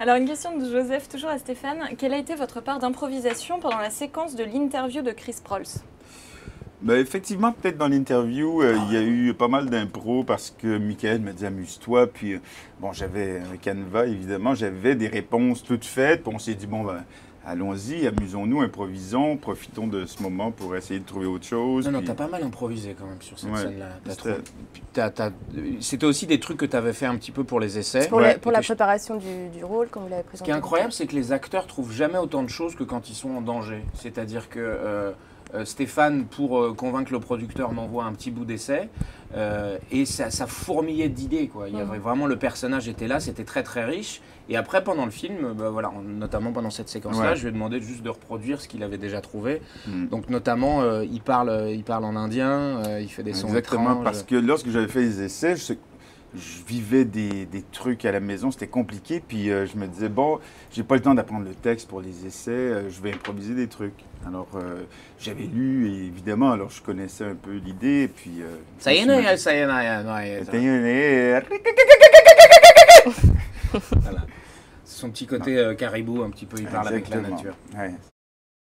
Alors une question de Joseph, toujours à Stéphane. Quelle a été votre part d'improvisation pendant la séquence de l'interview de Chris Prols? Ben, effectivement, peut-être dans l'interview, il y a eu pas mal d'impro parce que Michael m'a dit amuse-toi. Puis, bon, j'avais un canevas, évidemment, j'avais des réponses toutes faites. Puis on s'est dit, bon, ben, allons-y, amusons-nous, improvisons, profitons de ce moment pour essayer de trouver autre chose. Non, puis... t'as pas mal improvisé quand même sur cette Ouais, scène-là. C'était aussi des trucs que t'avais fait un petit peu pour les essais. Pour, Ouais, pour la préparation du rôle, comme vous l'avez Ce présenté. qui est incroyable, c'est que les acteurs trouvent jamais autant de choses que quand ils sont en danger. C'est-à-dire que Stéphane, pour convaincre le producteur, m'envoie un petit bout d'essai et ça fourmillait d'idées, quoi. Il y avait vraiment, le personnage était là, c'était très très riche. Et après, pendant le film, bah, voilà, notamment pendant cette séquence-là, Ouais. je lui ai demandé juste de reproduire ce qu'il avait déjà trouvé. Donc notamment, il parle en indien, il fait des sons Exactement, étranges. parce que lorsque j'avais fait les essais, je vivais des trucs à la maison, c'était compliqué, puis je me disais, bon, j'ai pas le temps d'apprendre le texte pour les essais, je vais improviser des trucs. Alors, j'avais lu, et évidemment, alors je connaissais un peu l'idée, et puis... Voilà. Son petit côté caribou, un petit peu, il parle avec la Exactement. nature. Ouais.